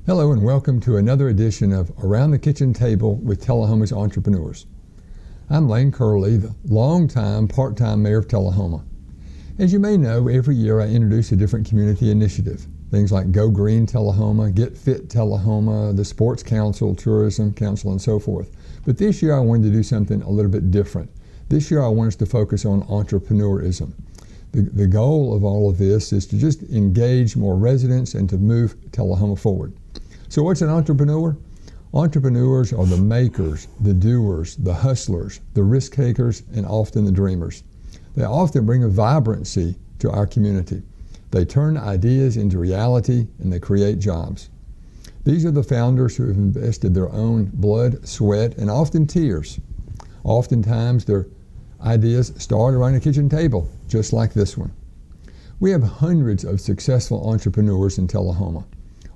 Hello and welcome to another edition of Around the Kitchen Table with Tullahoma's Entrepreneurs. I'm Lane Curley, the longtime part-time mayor of Tullahoma. As you may know, every year I introduce a different community initiative. Things like Go Green Tullahoma, Get Fit Tullahoma, the Sports Council, Tourism Council, and so forth. But this year I wanted to do something a little bit different. This year I want us to focus on entrepreneurism. The goal of all of this is to just engage more residents and to move Tullahoma forward. So what's an entrepreneur? Entrepreneurs are the makers, the doers, the hustlers, the risk takers, and often the dreamers. They often bring a vibrancy to our community. They turn ideas into reality and they create jobs. These are the founders who have invested their own blood, sweat, and often tears. Oftentimes their ideas start around a kitchen table, just like this one. We have hundreds of successful entrepreneurs in Tullahoma.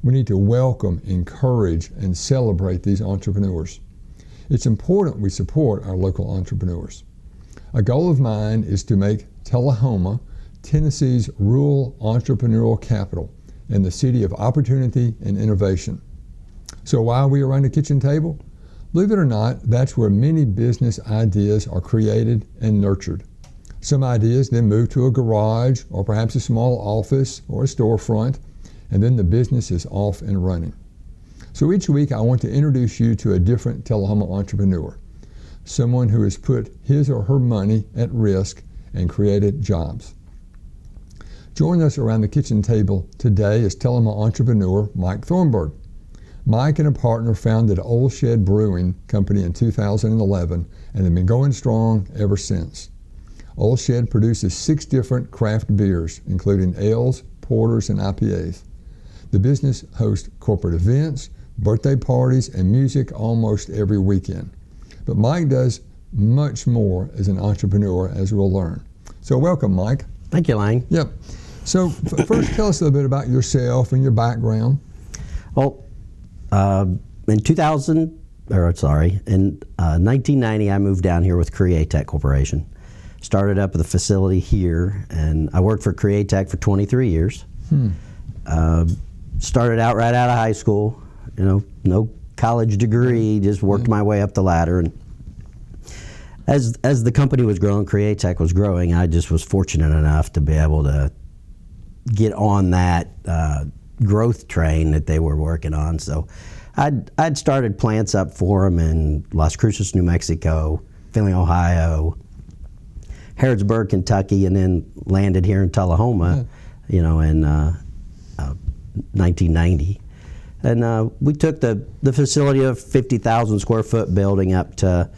We need to welcome, encourage, and celebrate these entrepreneurs. It's important we support our local entrepreneurs. A goal of mine is to make Tullahoma Tennessee's rural entrepreneurial capital and the city of opportunity and innovation. So why are we around the kitchen table? Believe it or not, that's where many business ideas are created and nurtured. Some ideas then move to a garage or perhaps a small office or a storefront, and then the business is off and running. So each week I want to introduce you to a different Tullahoma entrepreneur, someone who has put his or her money at risk and created jobs. Joining us around the kitchen table today is Tullahoma entrepreneur Mike Thornburg. Mike and a partner founded Old Shed Brewing Company in 2011 and have been going strong ever since. Old Shed produces 6 different craft beers, including ales, porters, and IPAs. The business hosts corporate events, birthday parties, and music almost every weekend. But Mike does much more as an entrepreneur, as we'll learn. So welcome, Mike. Thank you, Lane. Yep. So first, tell us a little bit about yourself and your background. Well, in 1990, I moved down here with Createch Corporation. Started up with a facility here, and I worked for Createch for 23 years. Started out right out of high school, no college degree, just worked my way up the ladder. And as the company was growing, Createch was growing, I just was fortunate enough to be able to get on that growth train that they were working on. So I'd started plants up for them in Las Cruces, New Mexico, Findlay, Ohio, Harrodsburg, Kentucky, and then landed here in Tullahoma, in 1990. And we took the facility of 50,000 square foot building up to,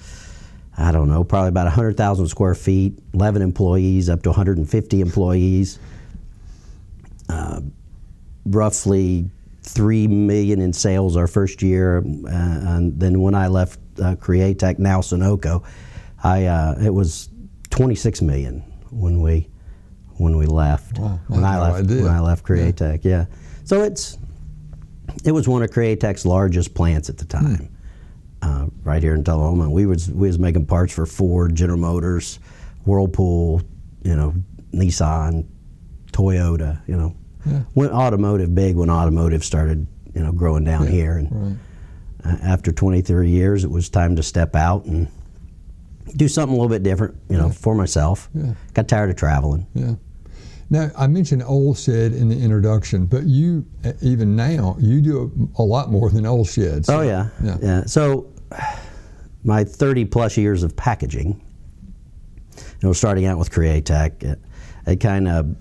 I don't know, probably about 100,000 square feet, 11 employees, up to 150 employees. Roughly $3 million in sales our first year, and then when I left Createch, now Sunoco, it was $26 million when we left. Wow, when I left Createch, yeah. So it was one of Createch's largest plants at the time, right here in Tullahoma. We was making parts for Ford, General Motors, Whirlpool, Nissan, Toyota, Went automotive big when automotive started, growing down here. And after 23 years, it was time to step out and do something a little bit different, for myself. Got tired of traveling. Now, I mentioned Old Shed in the introduction, but you, even now, you do a lot more than Old Shed. So, oh, yeah. So my 30 plus years of packaging, starting out with Createch, it kind of,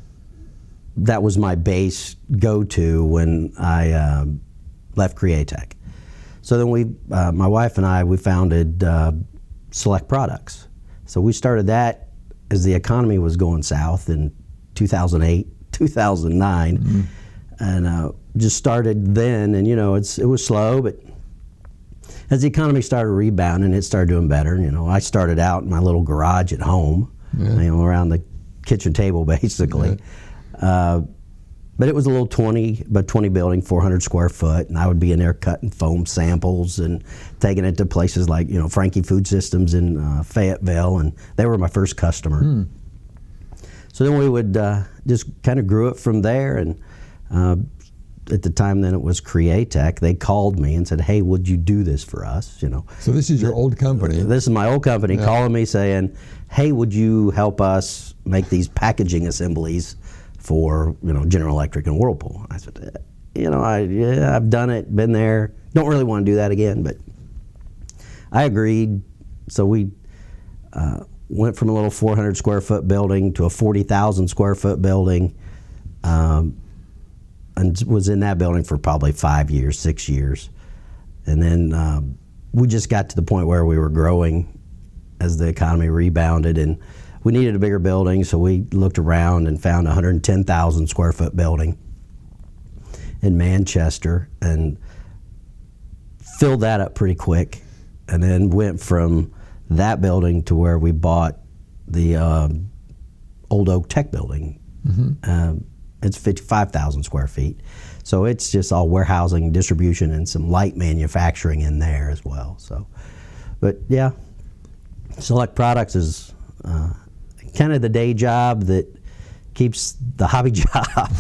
that was my base go-to when I left Createch. So then my wife and I, we founded Select Products. So we started that as the economy was going south in 2008, 2009, and just started then. And it was slow, but as the economy started rebounding, it started doing better. I started out in my little garage at home, around the kitchen table basically. But it was a little 20 building, 400 square foot, and I would be in there cutting foam samples and taking it to places like Frankie Food Systems in Fayetteville, and they were my first customer. So then we would just kind of grew it from there, and at the time then it was Createch. They called me and said, "Hey, would you do this for us?" So this is your old company. This is my old company calling me saying, "Hey, would you help us make these packaging assemblies for General Electric and Whirlpool?" I said, I've done it, been there. Don't really want to do that again, but I agreed. So we went from a little 400 square foot building to a 40,000 square foot building. And was in that building for probably 5 years, 6 years. And then we just got to the point where we were growing as the economy rebounded, and we needed a bigger building, so we looked around and found a 110,000 square foot building in Manchester and filled that up pretty quick, and then went from that building to where we bought the Old Oak Tech building. It's 55,000 square feet. So it's just all warehousing, distribution, and some light manufacturing in there as well. So, but yeah, Select Products is kind of the day job that keeps the hobby job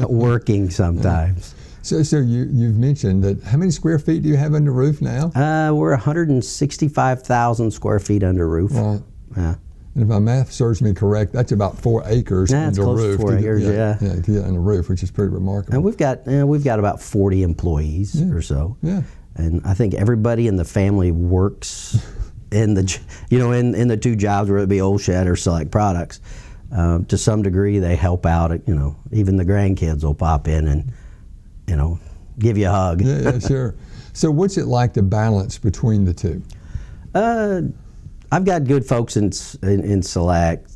working sometimes. So you've mentioned that. How many square feet do you have under roof now? We're 165,000 square feet under roof. Right. Yeah. And if my math serves me correct, that's about 4 acres under under roof. To 4 acres, yeah. To get on the roof, which is pretty remarkable. And we've got about 40 employees or so. Yeah. And I think everybody in the family works in the in the two jobs, whether it be Old Shed or Select Products. To some degree, they help out. Even the grandkids will pop in and give you a hug. Yeah, sure. So what's it like to balance between the two? I've got good folks in Select,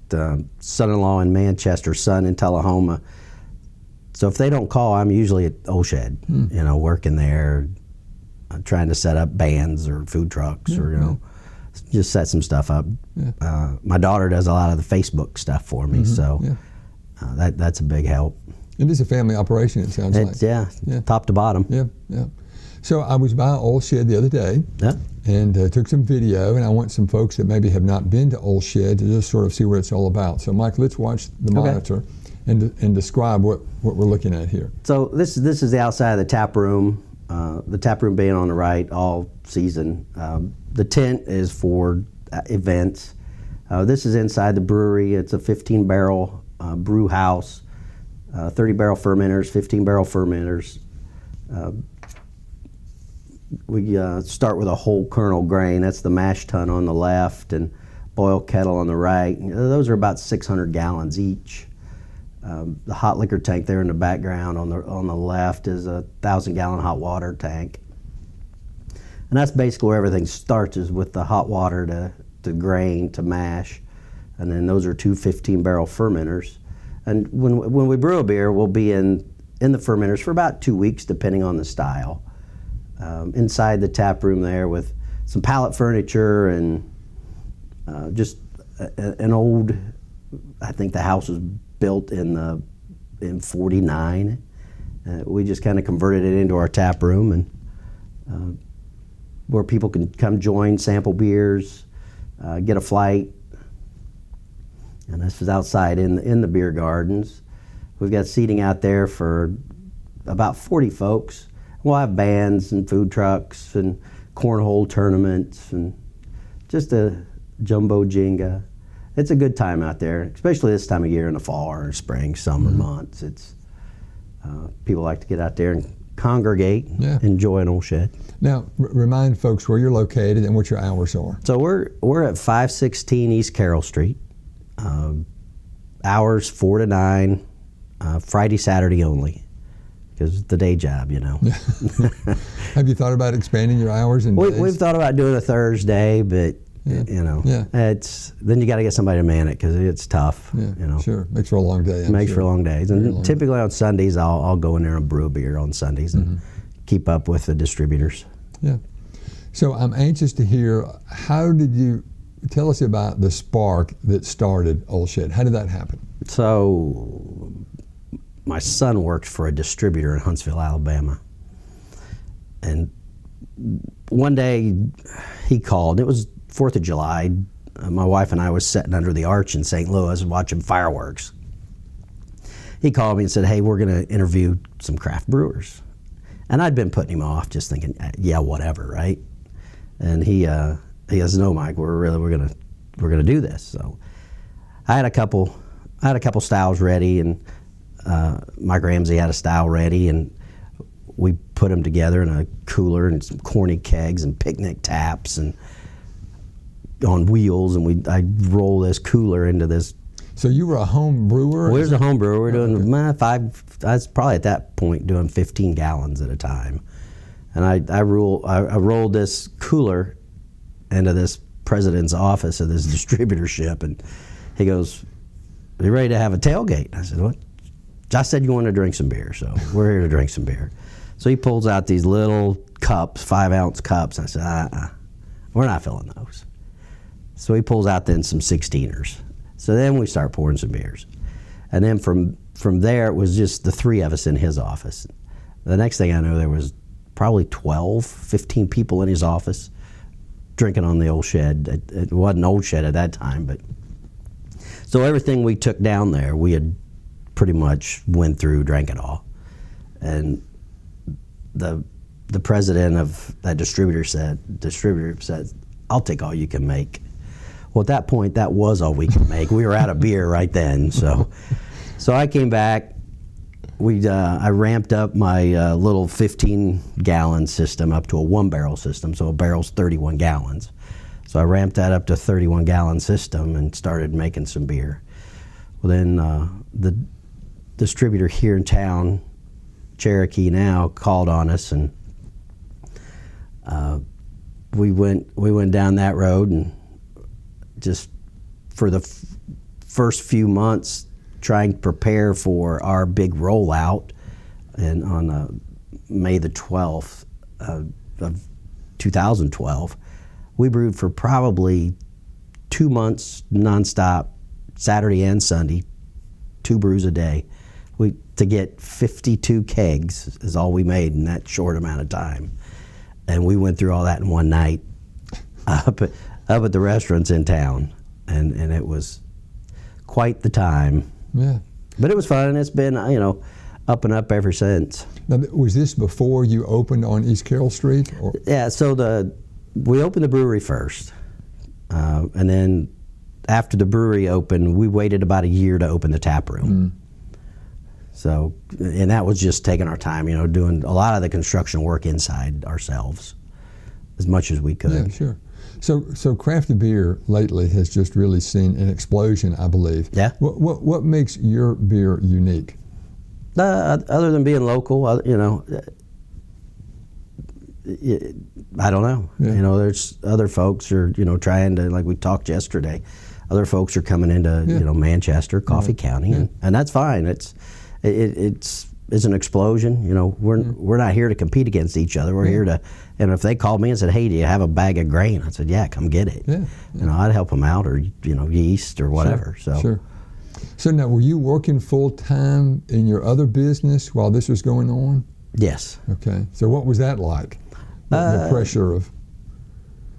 son-in-law in Manchester, son in Tullahoma. So if they don't call, I'm usually at Old Shed, working there, trying to set up bands or food trucks or, just set some stuff up. Yeah. My daughter does a lot of the Facebook stuff for me, that's a big help. It is a family operation, it sounds like. Yeah, top to bottom. Yeah. So I was by Old Shed the other day and took some video, and I want some folks that maybe have not been to Old Shed to just sort of see what it's all about. So Mike, let's watch the monitor and describe what we're looking at here. So this is the outside of the tap room. The tap room being on the right all season. The tent is for events. This is inside the brewery. It's a 15-barrel brew house, 30-barrel fermenters, 15-barrel fermenters. We start with a whole kernel grain. That's the mash tun on the left and boil kettle on the right. Those are about 600 gallons each. The hot liquor tank there in the background on the left is a 1,000-gallon hot water tank. And that's basically where everything starts, is with the hot water to grain to mash. And then those are two 15-barrel fermenters. And when we brew a beer, we'll be in the fermenters for about 2 weeks, depending on the style. Inside the tap room there with some pallet furniture and just an old, I think the house was built in 49. We just kind of converted it into our tap room, and where people can come join, sample beers, get a flight. And this is outside in the beer gardens. We've got seating out there for about 40 folks. We'll have bands and food trucks and cornhole tournaments and just a jumbo Jenga. It's a good time out there, especially this time of year in the fall or spring, summer months. It's people like to get out there and congregate, enjoy an Old Shed. Now, remind folks where you're located and what your hours are. So we're at 516 East Carroll Street. Hours 4 to 9, Friday, Saturday only. Because the day job, Have you thought about expanding your hours? We've thought about doing a Thursday, but it's then you got to get somebody to man it because it's tough. Sure, makes for a long day. Makes for long days, and typically on Sundays I'll go in there and brew a beer on Sundays and keep up with the distributors. Yeah. So I'm anxious to hear, how did you tell us about the spark that started Old Shed? How did that happen? So my son worked for a distributor in Huntsville, Alabama. And one day he called. It was 4th of July. My wife and I was sitting under the arch in St. Louis watching fireworks. he called me and said, "Hey, we're going to interview some craft brewers." And I'd been putting him off, just thinking, yeah, whatever, right? And he goes, "No, Mike, we're gonna do this." So I had a couple styles ready, and Mike Ramsey had a style ready, and we put them together in a cooler and some corny kegs and picnic taps and on wheels, and I roll this cooler into this. So you were a home brewer? We was a home brewer. We were doing I was probably at that point doing 15 gallons at a time, and I rolled this cooler into this president's office of this distributorship, and he goes, "Are you ready to have a tailgate?" I said, "What?" Josh said you want to drink some beer, so we're here to drink some beer. So he pulls out these little cups, 5-ounce cups. I said, we're not filling those. So he pulls out then some 16ers. So then we start pouring some beers. And then from there, it was just the three of us in his office. The next thing I know, there was probably 12, 15 people in his office drinking on the old shed. It wasn't an old shed at that time, but so everything we took down there, we had pretty much went through, drank it all. And the president of that distributor said, "I'll take all you can make." Well, at that point, that was all we could make. We were out of beer right then. So I came back. I ramped up my little 15-gallon system up to a 1-barrel system. So a barrel's 31 gallons. So I ramped that up to a 31-gallon system and started making some beer. Well, then the distributor here in town, Cherokee now, called on us, and we went down that road, and just for the first few months trying to prepare for our big rollout, and on May the 12th of 2012, we brewed for probably 2 months nonstop, Saturday and Sunday, 2 brews a day. To get 52 kegs is all we made in that short amount of time. And we went through all that in one night up at the restaurants in town. And it was quite the time. Yeah. But it was fun, and it's been, up and up ever since. Now, was this before you opened on East Carroll Street? Or? Yeah, so we opened the brewery first. And then after the brewery opened, we waited about a year to open the tap room. So, and that was just taking our time, doing a lot of the construction work inside ourselves as much as we could. Yeah, sure. So craft beer lately has just really seen an explosion, I believe. Yeah. What makes your beer unique? Other than being local, I don't know. Yeah. There's other folks are, trying to, like we talked yesterday, other folks are coming into, Manchester, Coffee County, and that's fine. It's an explosion. We're not here to compete against each other. We're here to, and if they called me and said, "Hey, do you have a bag of grain?" I said, "Yeah, come get it." Yeah. I'd help them out, or yeast or whatever. Sure. So now, were you working full time in your other business while this was going on? Yes. Okay. So what was that like? The pressure of.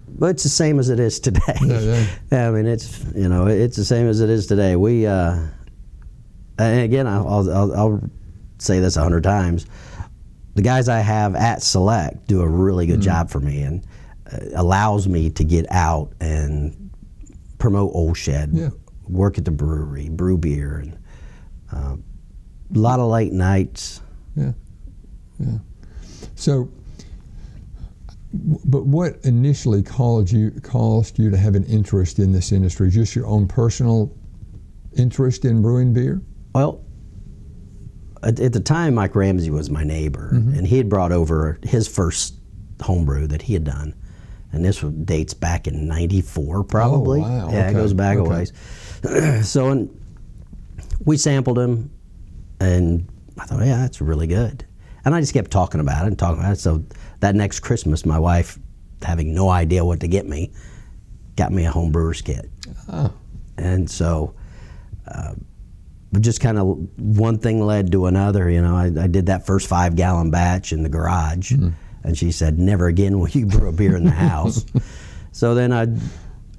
But it's the same as it is today. Yeah. I mean, it's it's the same as it is today. We and again, I'll say this 100 times. The guys I have at Select do a really good job for me, and allows me to get out and promote Old Shed, work at the brewery, brew beer, and a lot of late nights. Yeah. So, but what initially caused you to have an interest in this industry? Just your own personal interest in brewing beer? Well, at the time, Mike Ramsey was my neighbor, and he had brought over his first homebrew that he had done, and this dates back in '94 probably. Oh, wow. Yeah, Okay. it goes back a ways. So we sampled him, and I thought, yeah, that's really good. And I just kept talking about it. So that next Christmas, my wife, having no idea what to get me, got me a home brewer's kit. Oh. And so just kind of one thing led to another. I did that first 5-gallon batch in the garage, and she said, "Never again will you brew a beer in the house." So then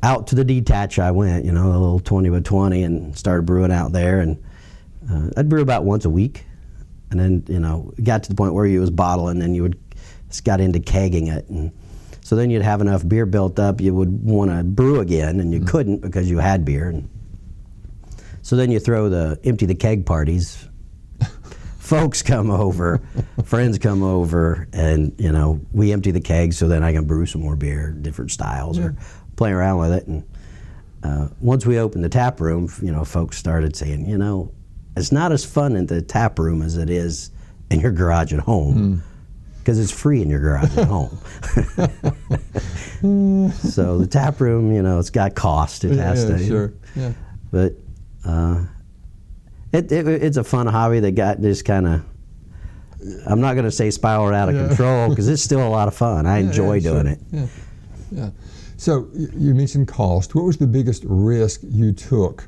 out to the detach I went, a little 20 by 20, and started brewing out there, and I'd brew about once a week, and then it got to the point where you was bottling, and you got into kegging it, and so then you'd have enough beer built up, you would want to brew again, and you couldn't because you had beer, and so then you throw the empty the keg parties. Folks come over, friends come over, and we empty the kegs so then I can brew some more beer, different styles, or play around with it. And once we opened the tap room, folks started saying, it's not as fun in the tap room as it is in your garage at home, because it's free in your garage at home. So the tap room, it's got cost. It has to. Sure. Yeah. But it's a fun hobby that got just kind of, I'm not going to say spiraled out of control, because it's still a lot of fun. I enjoy doing it. Yeah. So you mentioned cost. What was the biggest risk you took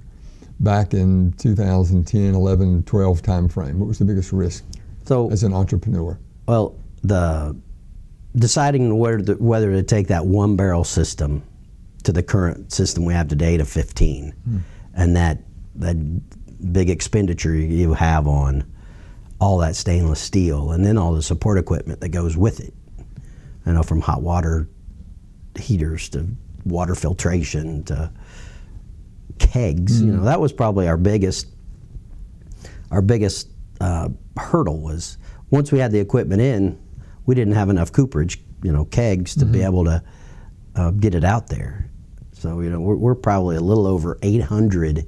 back in 2010, 11, 12 time frame? What was the biggest risk as an entrepreneur? Well, deciding whether to take that one barrel system to the current system we have today to 15, and that big expenditure you have on all that stainless steel, and then all the support equipment that goes with it. From hot water heaters to water filtration to kegs. That was probably our biggest hurdle. Was once we had the equipment in, we didn't have enough cooperage, kegs to be able to get it out there. So we're probably a little over 800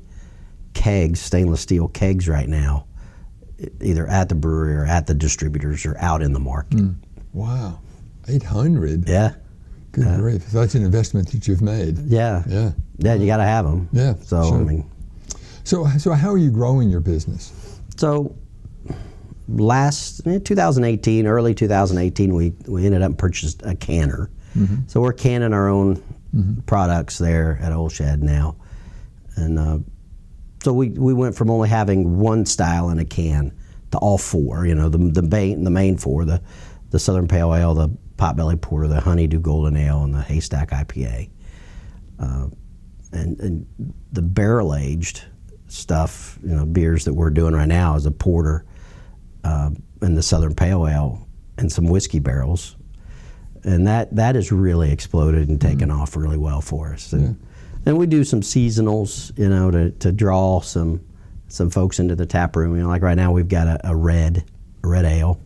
kegs, stainless steel kegs right now, either at the brewery or at the distributors or out in the market. Wow, 800? Yeah. Good grief. So that's an investment that you've made. Yeah, you got to have them. Yeah, so sure. So how are you growing your business? So in 2018, early 2018, we ended up purchased a canner. So we're canning our own products there at Old Shed now, and so we went from only having one style in a can to all four. The main four: the Southern Pale Ale, the Potbelly Porter, the Honeydew Golden Ale, and the Haystack IPA. And the barrel aged stuff, beers that we're doing right now is a porter, and the Southern Pale Ale, and some whiskey barrels, and that has really exploded and taken off really well for us. And we do some seasonals, to draw some folks into the tap room. Like right now we've got a red ale.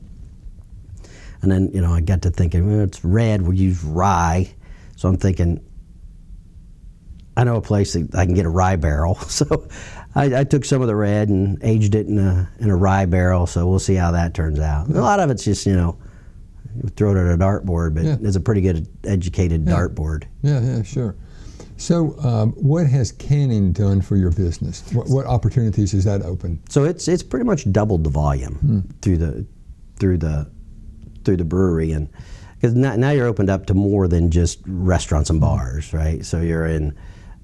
And then, I got to thinking, well, it's red, we'll use rye. So I'm thinking, I know a place that I can get a rye barrel. So I took some of the red and aged it in a rye barrel. So we'll see how that turns out. A lot of it's just, you throw it at a dartboard, but it's a pretty good educated dartboard. Yeah, sure. So what has canning done for your business? What opportunities has that opened? So it's pretty much doubled the volume through the brewery, and because now you're opened up to more than just restaurants and bars, right? So you're in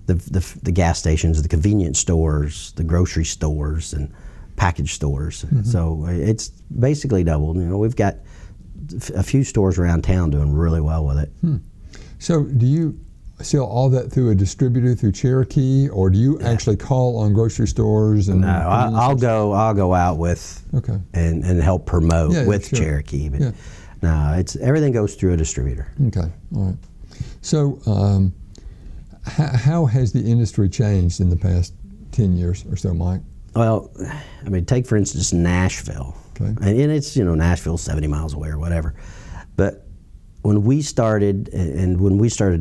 the gas stations, the convenience stores, the grocery stores, and package stores. So it's basically doubled. We've got a few stores around town doing really well with it. So do you sell all that through a distributor through Cherokee, or do you actually call on grocery stores? And no, I'll go out with and help promote with Cherokee. But no, everything goes through a distributor. Okay, all right. So how has the industry changed in the past 10 years or so, Mike? Well, take for instance Nashville. Okay. And it's, Nashville's 70 miles away or whatever. But when we started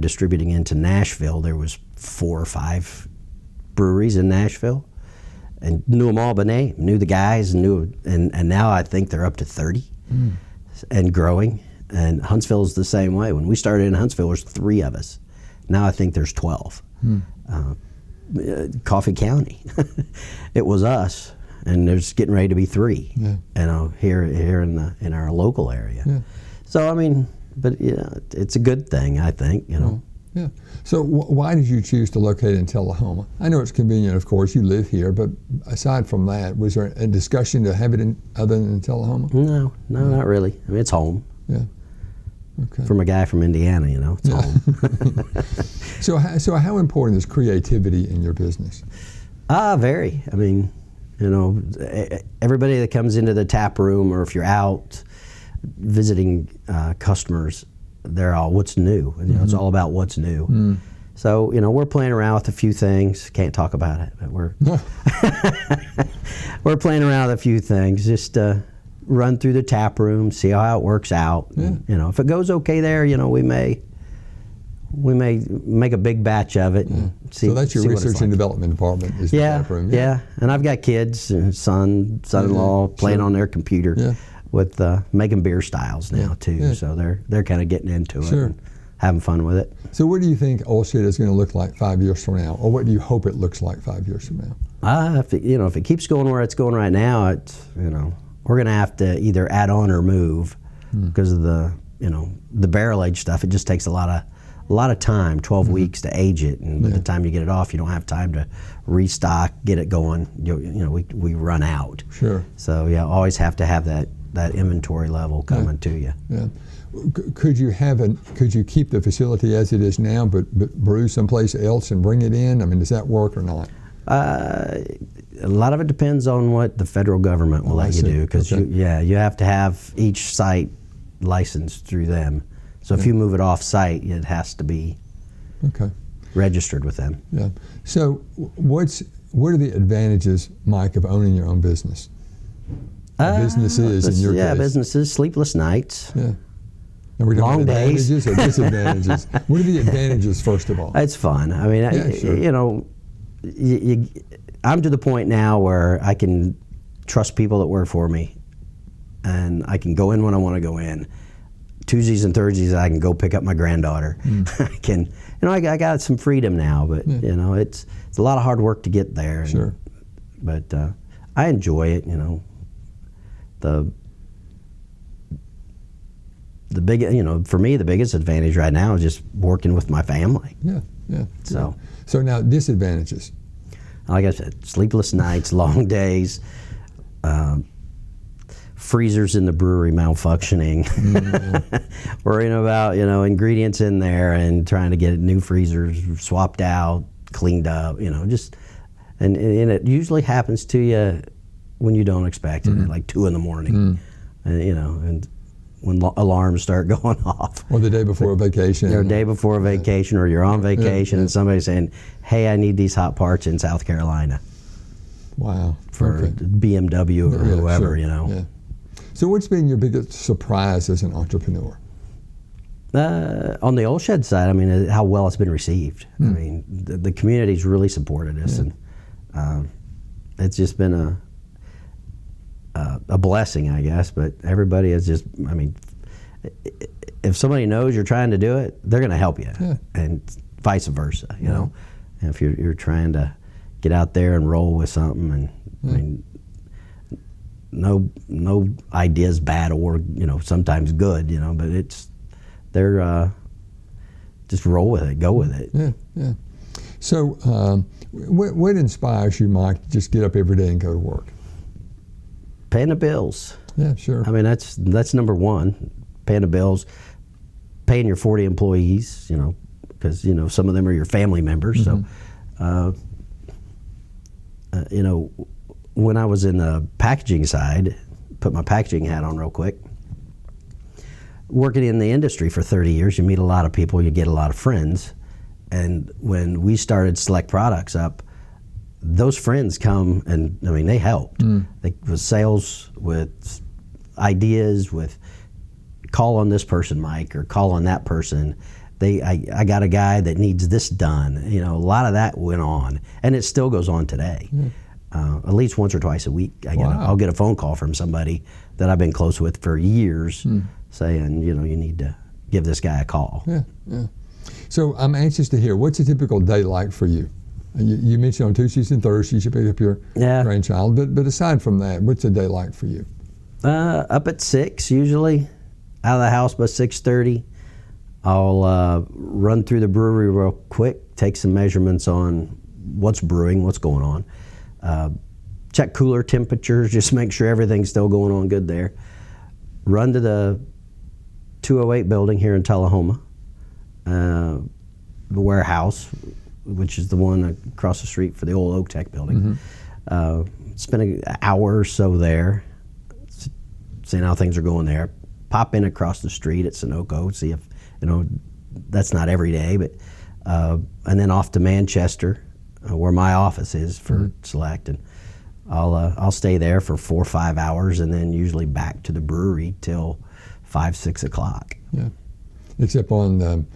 distributing into Nashville, there was 4 or 5 breweries in Nashville, and knew them all by name, knew the guys, and now I think they're up to 30 and growing. And Huntsville's the same way. When we started in Huntsville, there's 3 of us. Now I think there's 12. Coffee County, it was us, and there's getting ready to be 3. Here in our local area. So but it's a good thing, I think. Yeah. So why did you choose to locate in Tullahoma? I know it's convenient, of course. You live here, but aside from that, was there a discussion to have it other than Tullahoma? No, not really. It's home. Yeah. Okay. From a guy from Indiana, it's home. So how important is creativity in your business? Very. You know, everybody that comes into the tap room, or if you're out visiting customers, they're all, what's new? You know, it's all about what's new. So, you know, we're playing around with a few things. Can't talk about it, but we're we're playing around with a few things. Just run through the tap room, see how it works out. And, you know, if it goes okay there, you know, we may make a big batch of it. And see, so that's your see what it's research and like. development department is the tap room. Yeah, and I've got kids, son-in-law playing on their computer with making beer styles now too. So they're kind of getting into it and having fun with it. So what do you think Oil Shed is going to look like 5 years from now, or what do you hope it looks like 5 years from now? If it keeps going where it's going right now, we're going to have to either add on or move because of the barrel age stuff. It just takes a lot of time, 12 weeks to age it, and by the time you get it off, you don't have time to restock, get it going. We run out. Sure. So always have to have that inventory level coming to you. Yeah. Could you keep the facility as it is now, but brew someplace else and bring it in? I mean, does that work or not? A lot of it depends on what the federal government will let you do, because you have to have each site licensed through them. So if you move it off site, it has to be registered with them. Yeah. So what are the advantages, Mike, of owning your own business? Businesses in your case. Businesses, sleepless nights. Yeah. And we're talking Long about advantages days. or disadvantages? What are the advantages, first of all? It's fun. I mean, I'm to the point now where I can trust people that work for me, and I can go in when I want to go in. Tuesdays and Thursdays, I can go pick up my granddaughter. I got some freedom now, but it's a lot of hard work to get there. Sure. But I enjoy it. The big, for me, the biggest advantage right now is just working with my family. Yeah. So now disadvantages. Like I said, sleepless nights, long days, freezers in the brewery malfunctioning, worrying about ingredients in there and trying to get new freezers swapped out, cleaned up. And it usually happens to you when you don't expect it, at like 2 a.m, and when alarms start going off. Or the day before a vacation. Or the day before a vacation, or you're on vacation and somebody's saying, hey, I need these hot parts in South Carolina. Wow. For BMW or whoever, Yeah. So what's been your biggest surprise as an entrepreneur? On the Oil Shed side, I mean, how well it's been received. I mean, the community's really supported us, and it's just been a blessing, I guess. But everybody is just, I mean, if somebody knows you're trying to do it, they're going to help you, and vice versa. You know, and if you're trying to get out there and roll with something, and I mean, no idea is bad or sometimes good. But they're just roll with it, go with it. Yeah. So, what inspires you, Mike, to just get up every day and go to work? Paying the bills. Yeah, sure. I mean, that's number one. Paying the bills, paying your 40 employees. Because some of them are your family members. So, when I was in the packaging side, put my packaging hat on real quick. Working in the industry for 30 years, you meet a lot of people, you get a lot of friends. And when we started Select Products up, those friends come and, I mean, they helped. With sales, with ideas, with call on this person, Mike, or call on that person. I got a guy that needs this done. A lot of that went on, and it still goes on today. At least once or twice a week, I'll get a phone call from somebody that I've been close with for years, saying, you need to give this guy a call. Yeah. So I'm anxious to hear, what's a typical day like for you? You mentioned on Tuesdays and Thursdays you pick up your grandchild, but aside from that, what's a day like for you? Up at 6 usually, out of the house by 6:30. I'll run through the brewery real quick, take some measurements on what's brewing, what's going on. Check cooler temperatures, just make sure everything's still going on good there. Run to the 208 building here in Tullahoma, the warehouse, which is the one across the street for the old Oak Tech building. spend an hour or so there, seeing how things are going there. Pop in across the street at Sunoco, see if, that's not every day, but and then off to Manchester, where my office is for Select, and I'll stay there for 4 or 5 hours, and then usually back to the brewery till 5, 6 o'clock. Yeah, except on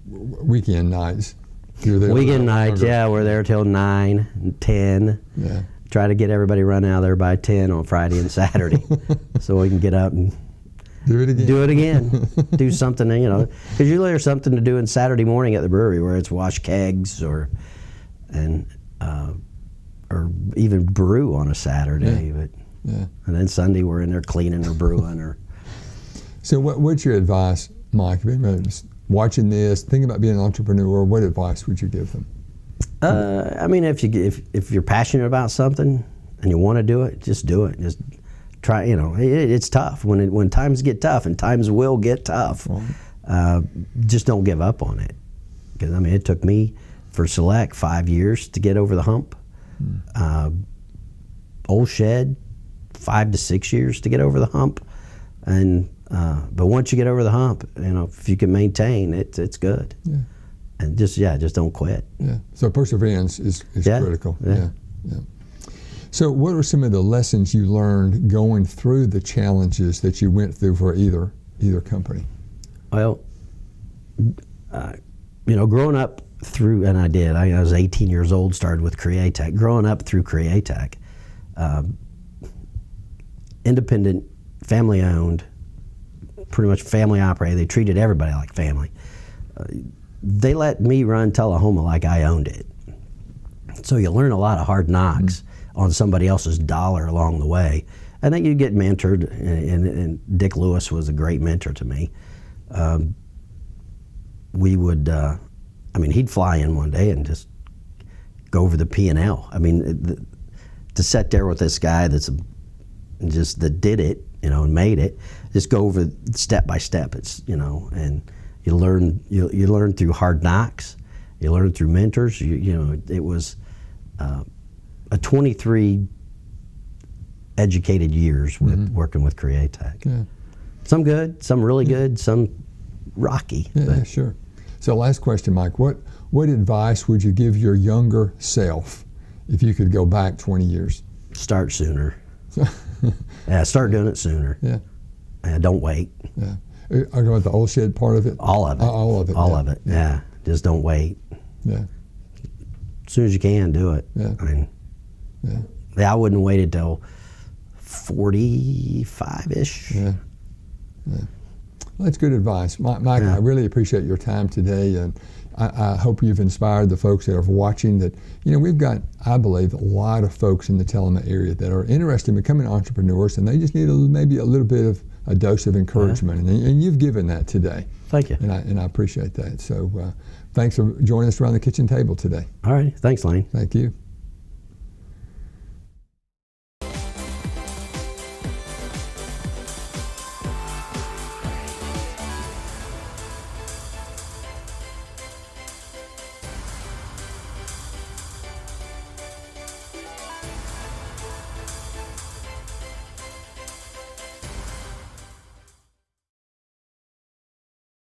weekend nights. You're there weekend nights, yeah, we're there till 9 and 10. Yeah. Try to get everybody run out of there by 10 on Friday and Saturday, so we can get up and do it again. Do something, because usually there's something to do on Saturday morning at the brewery, where it's wash kegs or even brew on a Saturday. And then Sunday we're in there cleaning or brewing. Or. So what's your advice, Mike? Watching this, thinking about being an entrepreneur, what advice would you give them? If you're passionate about something and you want to do it, just do it. Just try. It's tough when times get tough, and times will get tough. Right. Just don't give up on it, because it took me for Select 5 years to get over the hump. Old Shed 5 to 6 years to get over the hump, and but once you get over the hump, if you can maintain it, it's good. Yeah. And just don't quit. Yeah. So perseverance is critical. Yeah. So what are some of the lessons you learned going through the challenges that you went through for either company? Well, growing up through, and I was 18 years old, started with Createch. Growing up through Createch, independent, family owned, pretty much family operated. They treated everybody like family. They let me run Tullahoma like I owned it. So you learn a lot of hard knocks on somebody else's dollar along the way. And then you get mentored, and Dick Lewis was a great mentor to me. We would, he'd fly in one day and just go over the P&L. To sit there with this guy that did it, and made it, just go over step by step. It's, and you learn through hard knocks. You learn through mentors. It was a 23 educated years with working with Createch. Yeah. Some good, some really good, some rocky. Yeah, sure. So last question, Mike. What advice would you give your younger self if you could go back 20 years? Start sooner. Start doing it sooner. Yeah. Don't wait. Yeah. Are you talking about the Old Shed part of it? All of it. All of it. All of it. Yeah. Just don't wait. Yeah. As soon as you can, do it. Yeah. I wouldn't wait until 45-ish. Yeah. Well, that's good advice. Mike, I really appreciate your time today, and I hope you've inspired the folks that are watching that, we've got, I believe, a lot of folks in the Tullahoma area that are interested in becoming entrepreneurs, and they just need maybe a little bit of a dose of encouragement, and you've given that today. Thank you. And I appreciate that. So thanks for joining us around the kitchen table today. All right. Thanks, Lane. Thank you.